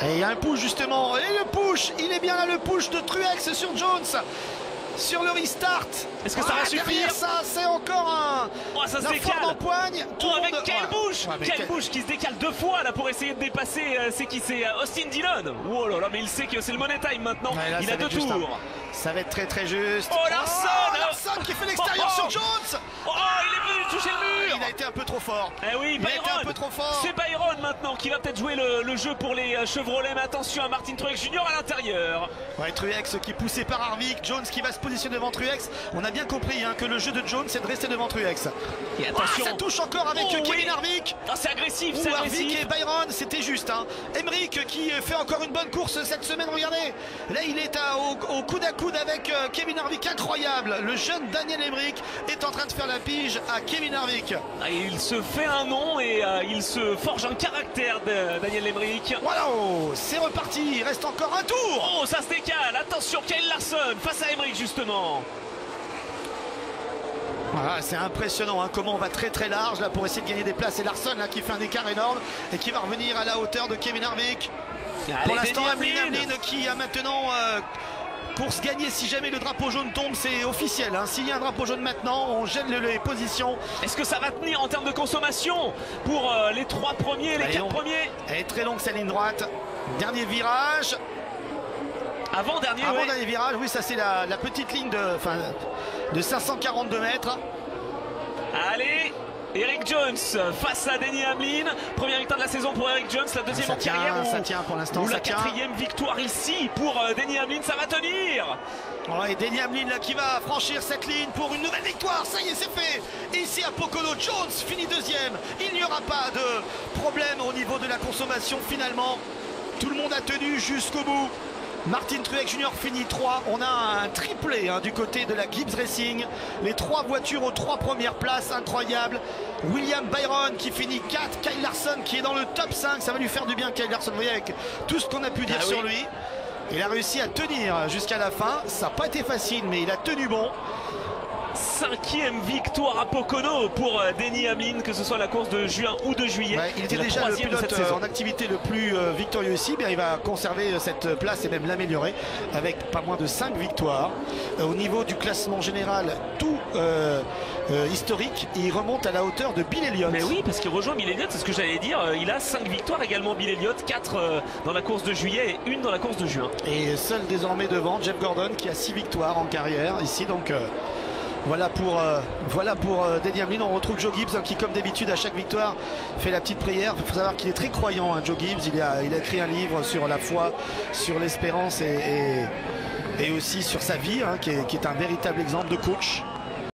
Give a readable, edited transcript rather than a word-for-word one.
Et il y a un push justement, et le push, il est bien là, le push de Truex sur Jones, sur le restart. Est-ce que ça va suffire? Ça, c'est encore un ça se décale d'empoigne. Avec Kyle Busch, Kyle Busch qui se décale 2 fois là pour essayer de dépasser, c'est qui? C'est Austin Dillon. Oh là là, mais il sait que c'est le money time maintenant. Là, il a 2 tours. Ça va être très très juste. Oh Larson, Larson qui fait l'extérieur sur Jones. Oh, il est venu toucher le mur. Il a été un peu trop fort. Eh oui, Byron. C'est Byron maintenant qui va peut-être jouer le jeu pour les Chevrolet. Mais attention à Martin Truex Jr. à l'intérieur. Ouais, Truex qui est poussé par Harvick. Jones qui va se positionner devant Truex. On a bien compris que le jeu de Jones c'est de rester devant Truex. Et attention, ça touche encore avec Kevin Harvick. C'est agressif, c'est agressif. Harvick et Byron, c'était juste. Emmerich qui fait encore une bonne course cette semaine. Regardez, là il est au coude à coude avec Kevin Harvick, incroyable. Le jeune Daniel Emmerich est en train de faire la pige à Kevin Harvick. Il se fait un nom et il se forge un caractère de Daniel Emmerich. Voilà, c'est reparti, il reste encore un tour. Oh, ça se décale, attention, Kyle Larson face à Emmerich justement. Voilà, c'est impressionnant comment on va très très large là pour essayer de gagner des places. Et Larson là qui fait un écart énorme et qui va revenir à la hauteur de Kevin Harvick. Pour l'instant, Hamlin qui a maintenant pour se gagner, si jamais le drapeau jaune tombe, c'est officiel. S'il y a un drapeau jaune maintenant, on gèle les positions. Est-ce que ça va tenir en termes de consommation pour les 3 premiers, les 4 premiers? Elle est très longue sa ligne droite. Dernier virage. Avant-dernier virage, oui, ça c'est la petite ligne de 542 mètres. Allez, Eric Jones face à Denny Hamlin. Première victoire de la saison pour Eric Jones, la deuxième en carrière. Ça tient pour l'instant. La 4e victoire ici pour Denny Hamlin, ça va tenir. Ouais, Denny Hamlin là qui va franchir cette ligne pour une nouvelle victoire. Ça y est, c'est fait. Ici à Pocono, Jones finit 2e. Il n'y aura pas de problème au niveau de la consommation finalement. Tout le monde a tenu jusqu'au bout. Martin Truex Jr. finit 3. On a un triplé du côté de la Gibbs Racing. Les 3 voitures aux 3 premières places, incroyable. William Byron qui finit 4. Kyle Larson qui est dans le top 5. Ça va lui faire du bien, Kyle Larson. Vous voyez, avec tout ce qu'on a pu dire sur lui. Il a réussi à tenir jusqu'à la fin. Ça n'a pas été facile, mais il a tenu bon. 5e victoire à Pocono pour Denny Hamlin, que ce soit la course de juin ou de juillet. Ouais, il était déjà le pilote en activité le plus victorieux ici. Bien, il va conserver cette place et même l'améliorer avec pas moins de 5 victoires. Au niveau du classement général, tout historique, il remonte à la hauteur de Bill Elliott. Mais oui, parce qu'il rejoint Bill Elliott, c'est ce que j'allais dire. Il a 5 victoires également, Bill Elliott, 4 dans la course de juillet et 1 dans la course de juin. Et seul désormais devant Jeff Gordon qui a 6 victoires en carrière ici. Donc voilà pour Denny Hamlin. On retrouve Joe Gibbs qui, comme d'habitude, à chaque victoire fait la petite prière. Il faut savoir qu'il est très croyant, Joe Gibbs. Il a écrit un livre sur la foi, sur l'espérance et aussi sur sa vie, qui est un véritable exemple de coach.